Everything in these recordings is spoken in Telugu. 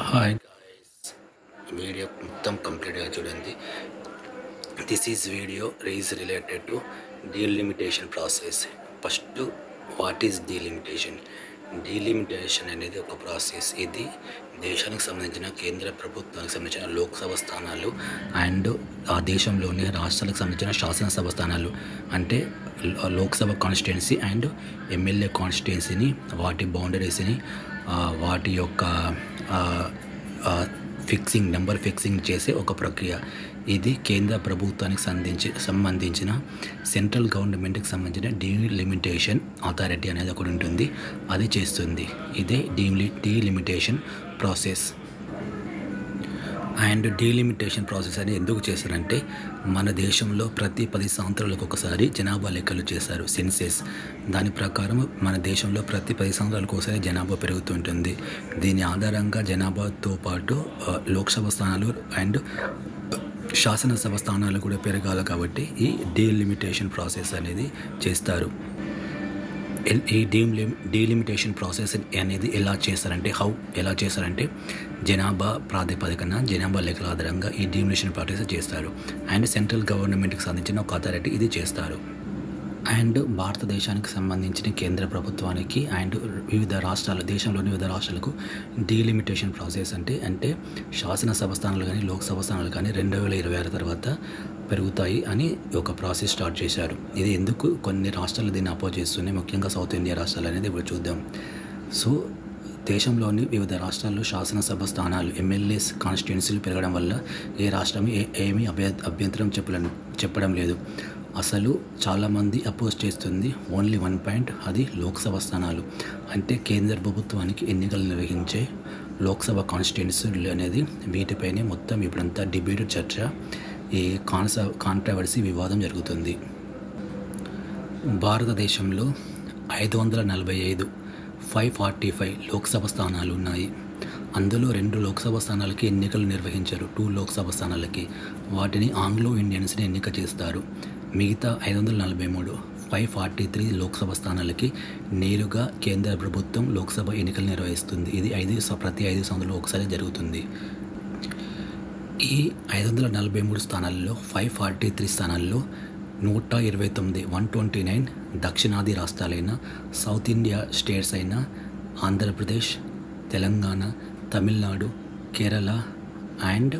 హాయ్ గాయ్స్, వీడియో మొత్తం కంప్లీట్గా చూడండి. This is video is related to delimitation process. First, what is delimitation? Delimitation అనేది ఒక ప్రాసెస్. ఇది దేశానికి సంబంధించిన కేంద్ర ప్రభుత్వానికి సంబంధించిన లోక్సభ స్థానాలు అండ్ ఆ దేశంలోని రాష్ట్రాలకు సంబంధించిన శాసనసభ స్థానాలు అంటే లోక్సభ కాన్స్టిట్యున్సీ అండ్ ఎమ్మెల్యే కాన్స్టిట్యున్సీని, వాటి బౌండరీస్ని, వాటి యొక్క నెంబర్ ఫిక్సింగ్ చేసే ఒక ప్రక్రియ. ఇది కేంద్ర ప్రభుత్వానికి సంబంధించిన సెంట్రల్ గవర్నమెంట్కి సంబంధించిన డీలిమిటేషన్ అథారిటీ అనేది ఒకటి ఉంటుంది, అది చేస్తుంది. ఇదే delimitation process. And delimitation process అని ఎందుకు చేశారంటే, మన దేశంలో ప్రతి 10 సంవత్సరాలకు ఒకసారి జనాభా లెక్కలు చేశారు, సెన్సెస్. దాని ప్రకారం మన దేశంలో ప్రతి 10 సంవత్సరాలకు ఒకసారి జనాభా పెరుగుతుంటుంది. దీని ఆధారంగా జనాభాతో పాటు లోక్సభ స్థానాలు అండ్ శాసనసభ స్థానాలు కూడా పెరగాలి. కాబట్టి ఈ డీలిమిటేషన్ ప్రాసెస్ అనేది చేస్తారు. ఈ డీలిమిటేషన్ ప్రాసెస్ అనేది ఎలా చేస్తారంటే జనాభా ప్రాతిపదికన, జనాభా లెక్కల ఆధారంగా ఈ డీలిమిటేషన్ ప్రాసెస్ చేస్తారు. అండ్ సెంట్రల్ గవర్నమెంట్కి సంబంధించిన ఒక అథారిటీ ఇది చేస్తారు. అండ్ భారతదేశానికి సంబంధించిన కేంద్ర ప్రభుత్వానికి అండ్ దేశంలోని వివిధ రాష్ట్రాలకు డీలిమిటేషన్ ప్రాసెస్ అంటే శాసనసభ స్థానాలు కానీ లోక్సభ స్థానాలు కానీ 2026 తర్వాత పెరుగుతాయి అని ఒక ప్రాసెస్ స్టార్ట్ చేశారు. ఇది ఎందుకు కొన్ని రాష్ట్రాలు దీన్ని అపోజ్ చేస్తున్నాయి, ముఖ్యంగా సౌత్ ఇండియా రాష్ట్రాలు అనేది ఇప్పుడు చూద్దాం. సో దేశంలోని వివిధ రాష్ట్రాల్లో శాసనసభ స్థానాలు, ఎమ్మెల్యేస్ కాన్స్టిట్యున్సీలు పెరగడం వల్ల ఏ రాష్ట్రం ఏమీ అభ్యంతరం చెప్పడం లేదు. అసలు చాలామంది అపోజ్ చేస్తుంది ఓన్లీ 1 పాయింట్, అది లోక్సభ స్థానాలు. అంటే కేంద్ర ప్రభుత్వానికి ఎన్నికలు నిర్వహించే లోక్సభ కాన్స్టిట్యున్సీలు అనేది, వీటిపైనే మొత్తం ఇప్పుడంతా డిబేట్, చర్చ, ఈ కాంట్రవర్సీ, వివాదం జరుగుతుంది. భారతదేశంలో 545 లోక్సభ స్థానాలు ఉన్నాయి. అందులో 2 లోక్సభ స్థానాలకి ఎన్నికలు నిర్వహించారు, 2 లోక్సభ స్థానాలకి. వాటిని ఆంగ్లో ఇండియన్స్ని ఎన్నిక చేస్తారు. మిగతా 543 లోక్సభ స్థానాలకి నేరుగా కేంద్ర ప్రభుత్వం లోక్సభ ఎన్నికలు నిర్వహిస్తుంది. ఇది ప్రతి 5 సంవత్సరాలు ఒకసారి జరుగుతుంది. ఈ 543 స్థానాల్లో 543 స్థానాల్లో 129 దక్షిణాది రాష్ట్రాలైన సౌత్ ఇండియా స్టేట్స్ అయిన ఆంధ్రప్రదేశ్, తెలంగాణ, తమిళనాడు, కేరళ అండ్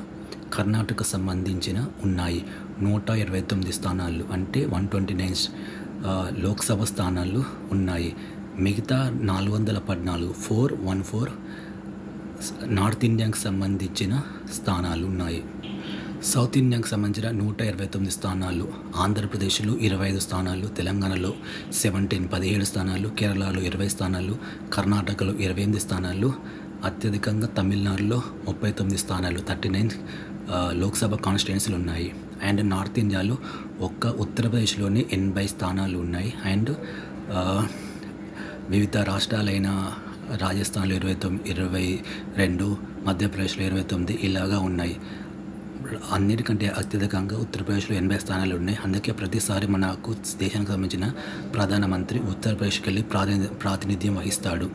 కర్ణాటక సంబంధించిన ఉన్నాయి. 129 స్థానాలు అంటే 129 లోక్సభ స్థానాలు ఉన్నాయి. మిగతా 414 నార్త్ ఇండియాకి సంబంధించిన స్థానాలు ఉన్నాయి. సౌత్ ఇండియాకి సంబంధించిన 129 స్థానాలు, ఆంధ్రప్రదేశ్లో 25 స్థానాలు, తెలంగాణలో 17 స్థానాలు, కేరళలో 20 స్థానాలు, కర్ణాటకలో 28 స్థానాలు, అత్యధికంగా తమిళనాడులో 39 స్థానాలు, 39 లోక్సభ కాన్స్టిట్యున్సీలు ఉన్నాయి. అండ్ నార్త్ ఇండియాలో ఉత్తరప్రదేశ్లోనే 80 స్థానాలు ఉన్నాయి. అండ్ వివిధ రాష్ట్రాలైన రాజస్థాన్లో 22, మధ్యప్రదేశ్లో 29 ఇలాగా ఉన్నాయి. అన్నిటికంటే అత్యధికంగా ఉత్తరప్రదేశ్లో 80 స్థానాలు ఉన్నాయి. అందుకే ప్రతిసారి మనకు దేశానికి సంబంధించిన ప్రధానమంత్రి ఉత్తరప్రదేశ్కి వెళ్ళి ప్రాతినిధ్యం వహిస్తాడు.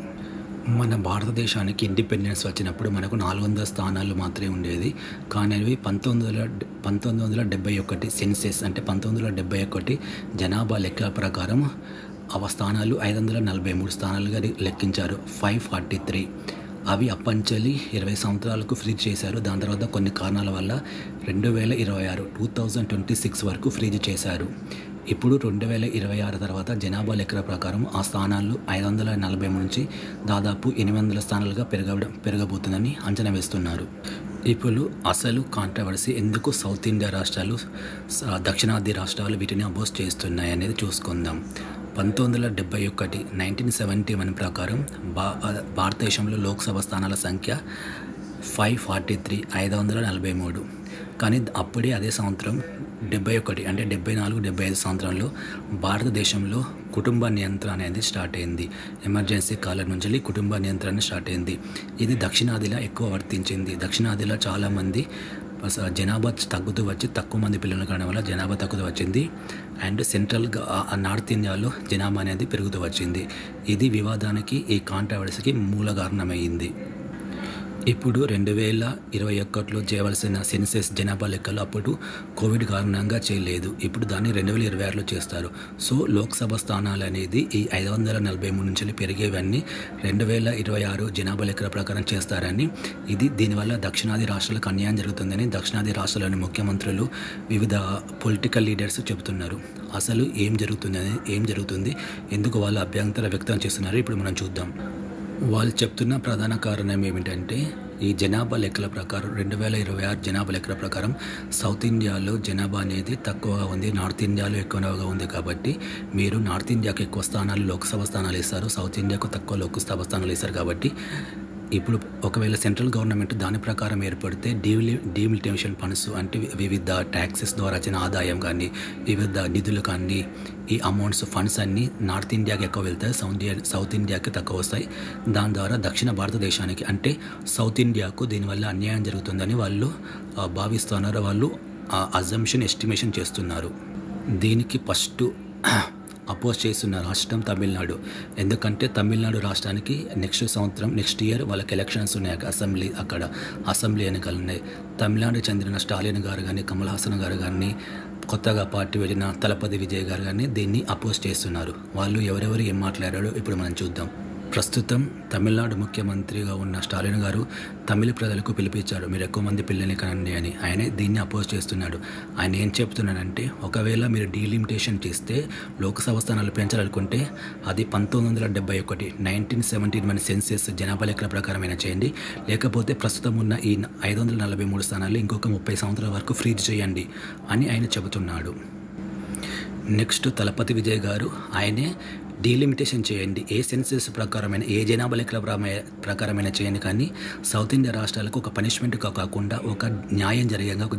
మన భారతదేశానికి ఇండిపెండెన్స్ వచ్చినప్పుడు మనకు 400 స్థానాలు మాత్రమే ఉండేది. కానీ అవి 1971 సెన్సెస్ అంటే 1971 జనాభా లెక్కల ప్రకారం ఆ స్థానాలు 543 స్థానాలుగా లెక్కించారు, 543. అవి అప్పంచెల్లి 20 సంవత్సరాలకు ఫ్రీజ్ చేశారు. దాని తర్వాత కొన్ని కారణాల వల్ల 2026 వరకు ఫ్రీజ్ చేశారు. ఇప్పుడు 2026 తర్వాత జనాభా లెక్కల ప్రకారం ఆ స్థానాలు 543 నుంచి దాదాపు 800 స్థానాలుగా పెరగబోతుందని అంచనా వేస్తున్నారు. ఇప్పుడు అసలు కాంట్రవర్సీ ఎందుకు సౌత్ ఇండియా రాష్ట్రాలు, దక్షిణాది రాష్ట్రాలు వీటిని అపోజ్ చేస్తున్నాయి అనేది చూసుకుందాం. 1971 ప్రకారం భారతదేశంలో లోక్సభ స్థానాల సంఖ్య 543. కానీ అప్పుడే అదే సంవత్సరం 71 అంటే 74-75 సంవత్సరంలో భారతదేశంలో కుటుంబ నియంత్రణ అనేది స్టార్ట్ అయింది. ఎమర్జెన్సీ కాలం నుంచి కుటుంబ నియంత్రణ స్టార్ట్ అయింది. ఇది దక్షిణాదిలో ఎక్కువ వర్తించింది. దక్షిణాదిలో చాలామంది జనాభా తగ్గుతూ వచ్చి తక్కువ మంది పిల్లలు కావడం వల్ల జనాభా తగ్గుతూ వచ్చింది. అండ్ నార్త్ ఇండియాలో జనాభా అనేది పెరుగుతూ వచ్చింది. ఇది వివాదానికి, ఈ కాంట్రవర్సీకి మూల కారణమైంది. ఇప్పుడు 2021లో చేయవలసిన సెన్సెస్ జనాభా లెక్కలు అప్పుడు కోవిడ్ కారణంగా చేయలేదు. ఇప్పుడు దాన్ని 2026లో చేస్తారు. సో లోక్సభ స్థానాలు అనేది ఈ 543 నుంచి పెరిగేవన్నీ 2026 జనాభా లెక్కల ప్రకారం చేస్తారని, దీనివల్ల దక్షిణాది రాష్ట్రాలకు అన్యాయం జరుగుతుందని దక్షిణాది రాష్ట్రాల్లోని ముఖ్యమంత్రులు, వివిధ పొలిటికల్ లీడర్స్ చెబుతున్నారు. అసలు ఏం జరుగుతుంది, ఎందుకు వాళ్ళు అభ్యంతరం వ్యక్తం చేస్తున్నారు, ఇప్పుడు మనం చూద్దాం. వాళ్ళు చెప్తున్న ప్రధాన కారణం ఏమిటంటే, ఈ జనాభా లెక్కల ప్రకారం 2026 జనాభా లెక్కల ప్రకారం సౌత్ ఇండియాలో జనాభా అనేది తక్కువగా ఉంది, నార్త్ ఇండియాలో ఎక్కువగా ఉంది. కాబట్టి మీరు నార్త్ ఇండియాకు ఎక్కువ స్థానాలు లోక్సభ స్థానాలు ఇస్తారు, సౌత్ ఇండియాకు తక్కువ లోక్సభ స్థానాలు ఇస్తారు. కాబట్టి ఇప్పుడు ఒకవేళ సెంట్రల్ గవర్నమెంట్ దాని ప్రకారం ఏర్పడితే డీమిలిటేషన్ ఫండ్స్ అంటే వివిధ ట్యాక్సెస్ ద్వారా వచ్చిన ఆదాయం కానీ, వివిధ నిధులు కానీ, ఈ అమౌంట్స్ ఫండ్స్ అన్నీ నార్త్ ఇండియాకి ఎక్కువ వెళ్తాయి, సౌత్ ఇండియాకి తక్కువ వస్తాయి. దాని ద్వారా దక్షిణ భారతదేశానికి అంటే సౌత్ ఇండియాకు దీనివల్ల అన్యాయం జరుగుతుందని వాళ్ళు భావిస్తున్నారు. వాళ్ళు అజంప్షన్ ఎస్టిమేషన్ చేస్తున్నారు. దీనికి ఫస్ట్ అపోజ్ చేస్తున్న రాష్ట్రం తమిళనాడు. ఎందుకంటే తమిళనాడు రాష్ట్రానికి నెక్స్ట్ ఇయర్ వాళ్ళకి ఎలక్షన్స్ ఉన్నాయి, అసెంబ్లీ ఎన్నికలు ఉన్నాయి. తమిళనాడుకి చెందిన స్టాలిన్ గారు కానీ, కమల్ హాసన్ గారు కానీ, కొత్తగా పార్టీ వెళ్ళిన తలపతి విజయ్ గారు కానీ దీన్ని అపోజ్ చేస్తున్నారు. వాళ్ళు ఎవరెవరు ఏం మాట్లాడారో ఇప్పుడు మనం చూద్దాం. ప్రస్తుతం తమిళనాడు ముఖ్యమంత్రిగా ఉన్న స్టాలిన్ గారు తమిళ ప్రజలకు పిలిపించారు, మీరు ఎక్కువ మంది పిల్లల్ని కనండి అని. ఆయనే దీన్ని అపోజ్ చేస్తున్నాడు. ఆయన ఏం చెప్తున్నాడంటే, ఒకవేళ మీరు డీలిమిటేషన్ చేస్తే లోక్సభ స్థానాలు పెంచాలనుకుంటే అది 1971 1971 సెన్సెస్ జనాభా లెక్కల ప్రకారమైనా చేయండి, లేకపోతే ప్రస్తుతం ఉన్న ఈ 543 స్థానాలు ఇంకొక 30 సంవత్సరాల వరకు ఫ్రీజ్ చేయండి అని ఆయన చెబుతున్నాడు. నెక్స్ట్ తలపతి విజయ్ గారు, ఆయనే డీలిమిటేషన్ చేయండి, ఏ సెన్సెస్ ప్రకారమైన, ఏ జనాభా లెక్కల ప్రకారమైన చేయండి, కానీ సౌత్ ఇండియా రాష్ట్రాలకు ఒక పనిష్మెంట్గా కాకుండా ఒక న్యాయం జరిగేగా, ఒక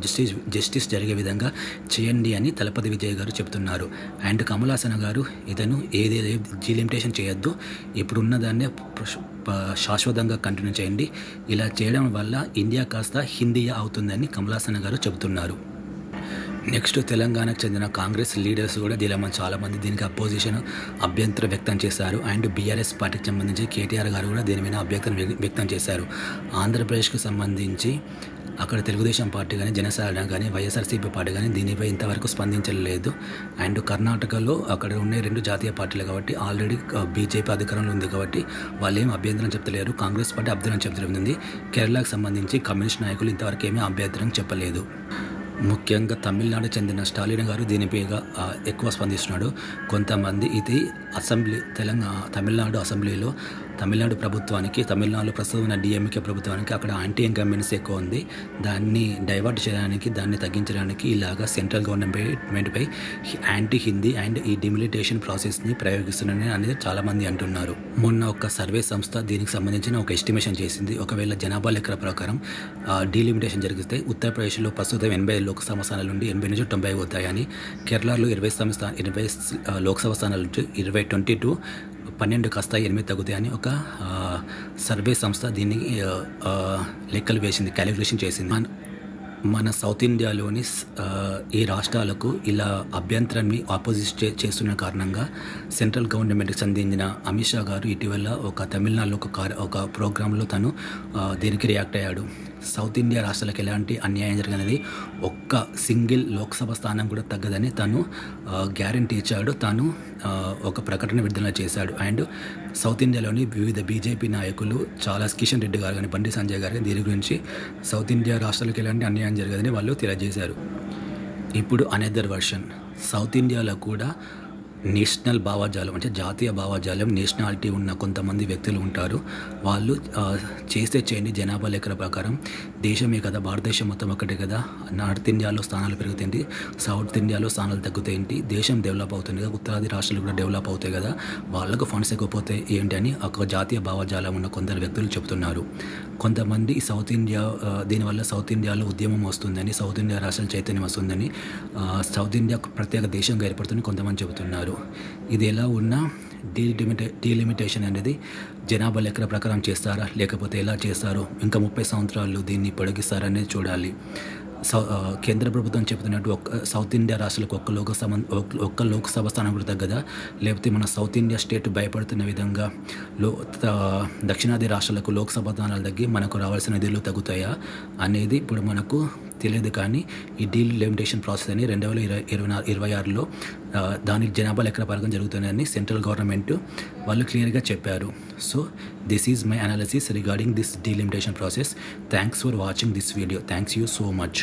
జస్టిస్ జరిగే విధంగా చేయండి అని తలపతి విజయ్ గారు చెప్తున్నారు. అండ్ కమల్ హాసన్ గారు, ఇతను ఏదేదో డీలిమిటేషన్ చేయొద్దు, ఇప్పుడున్న దాన్నే శాశ్వతంగా కంటిన్యూ చేయండి, ఇలా చేయడం వల్ల ఇండియా కాస్త హిందీయా అవుతుందని కమల్ హాసన్ గారు చెబుతున్నారు. నెక్స్ట్ తెలంగాణకు చెందిన కాంగ్రెస్ లీడర్స్ కూడా చాలామంది దీనికి అభ్యంతరం వ్యక్తం చేశారు. అండ్ బీఆర్ఎస్ పార్టీకి సంబంధించి కేటీఆర్ గారు కూడా దీని మీద అభ్యంతరం వ్యక్తం చేశారు. ఆంధ్రప్రదేశ్కు సంబంధించి అక్కడ తెలుగుదేశం పార్టీ కానీ, జనసేన కానీ, వైఎస్ఆర్సీపీ పార్టీ కానీ దీనిపై ఇంతవరకు స్పందించలేదు. అండ్ కర్ణాటకలో అక్కడ ఉన్న 2 జాతీయ పార్టీలు కాబట్టి ఆల్రెడీ బీజేపీ అధికారంలో ఉంది కాబట్టి వాళ్ళు ఏం అభ్యంతరం చెప్తలేరు. కాంగ్రెస్ పార్టీ అభ్యంతరం చెప్తుంది. కేరళకు సంబంధించి కమ్యూనిస్ట్ నాయకులు ఇంతవరకు ఏమీ అభ్యంతరం చెప్పలేదు. ముఖ్యంగా తమిళనాడు చెందిన స్టాలిన్ గారు దీనిపై ఎక్కువ స్పందిస్తున్నాడు. కొంతమంది ఇది తమిళనాడు అసెంబ్లీలో తమిళనాడు ప్రభుత్వానికి, తమిళనాడులో ప్రస్తుతం ఉన్న డిఎంకే ప్రభుత్వానికి అక్కడ యాంటీ ఇన్కంబెన్సీ ఎక్కువ ఉంది, దాన్ని డైవర్ట్ చేయడానికి, దాన్ని తగ్గించడానికి ఇలాగా సెంట్రల్ గవర్నమెంట్పై యాంటీ హిందీ అండ్ ఈ డిమిలిటేషన్ ప్రాసెస్ని ప్రయోగిస్తున్నారని అనేది చాలామంది అంటున్నారు. మొన్న ఒక సర్వే సంస్థ దీనికి సంబంధించిన ఒక ఎస్టిమేషన్ చేసింది. ఒకవేళ జనాభా లెక్కల ప్రకారం డీలిమిటేషన్ జరిగితే ఉత్తరప్రదేశ్లో ప్రస్తుతం 80 లోక్సభ స్థానాల నుండి 80 నుంచి 90 అవుతాయని, కేరళలో 20 లోక్సభ స్థానాల నుంచి 12 కాస్త 8 తగ్గుతాయని ఒక సర్వే సంస్థ దీన్ని లెక్కలు వేసింది, క్యాలిక్యులేషన్ చేసింది. మన సౌత్ ఇండియాలోని ఈ రాష్ట్రాలకు ఇలా అభ్యంతరాన్ని ఆపోజిట్ చేస్తున్న కారణంగా సెంట్రల్ గవర్నమెంట్కి చెందిన అమిత్ షా గారు ఇటీవల తమిళనాడులో ఒక ప్రోగ్రాంలో తను దీనికి రియాక్ట్ అయ్యాడు. సౌత్ ఇండియా రాష్ట్రాలకు ఎలాంటి అన్యాయం జరిగినది, ఒక్క సింగిల్ లోక్సభ స్థానం కూడా తగ్గదని తను గ్యారంటీ ఇచ్చాడు. తాను ఒక ప్రకటన విడుదల చేశాడు. అండ్ సౌత్ ఇండియాలోని వివిధ బీజేపీ నాయకులు కిషన్ రెడ్డి గారు కానీ, బండి సంజయ్ గారు కానీ దీని గురించి సౌత్ ఇండియా రాష్ట్రాలకు ఎలాంటి అన్యాయం జరగదని వాళ్ళు తెలియజేశారు. ఇప్పుడు అనదర్ వర్షన్, సౌత్ ఇండియాలో కూడా నేషనల్ భావజాలం అంటే జాతీయ భావజాలం, నేషనాలిటీ ఉన్న కొంతమంది వ్యక్తులు ఉంటారు. వాళ్ళు చేయండి జనాభా లెక్కల ప్రకారం, దేశమే కదా, భారతదేశం మొత్తం ఒకటే కదా, నార్త్ ఇండియాలో స్థానాలు పెరుగుతాయండి, సౌత్ ఇండియాలో స్థానాలు తగ్గుతాయండి, దేశం డెవలప్ అవుతుంది కదా, ఉత్తరాది రాష్ట్రాలు కూడా డెవలప్ అవుతాయి కదా, వాళ్ళకు ఫండ్స్ ఎక్కువపోతాయి ఏంటి అని ఒక జాతీయ భావజాలం ఉన్న కొందరు వ్యక్తులు చెప్తున్నారు. కొంతమంది దీనివల్ల సౌత్ ఇండియాలో ఉద్యమం వస్తుందని, సౌత్ ఇండియా రాష్ట్రాల చైతన్యం వస్తుందని, సౌత్ ఇండియా ప్రత్యేక దేశంగా ఏర్పడుతుందని కొంతమంది చెబుతున్నారు. ఇది ఎలా ఉన్నా డీలిమిటేషన్ అనేది జనాభా లెక్కల ప్రకారం చేస్తారా, లేకపోతే ఎలా చేస్తారో, ఇంకా 30 సంవత్సరాలు దీన్ని పొడిగిస్తారనేది చూడాలి. కేంద్ర ప్రభుత్వం చెబుతున్నట్టు సౌత్ ఇండియా రాష్ట్రాలకు ఒక్క లోక్సభ స్థానం కూడా తగ్గదా, లేకపోతే మన సౌత్ ఇండియా స్టేట్ భయపడుతున్న విధంగా దక్షిణాది రాష్ట్రాలకు లోక్సభ స్థానాలు తగ్గి మనకు రావాల్సిన నిధులు తగ్గుతాయా అనేది ఇప్పుడు మనకు తెలియదు. కానీ ఈ డీలిమిటేషన్ ప్రాసెస్ అని 2026లో దాని జనాభా లెక్కల పరంగా జరుగుతుందని సెంట్రల్ గవర్నమెంట్ వాళ్ళు క్లియర్గా చెప్పారు. So this is my analysis regarding this delimitation process. Thanks for watching this video. Thanks you so much.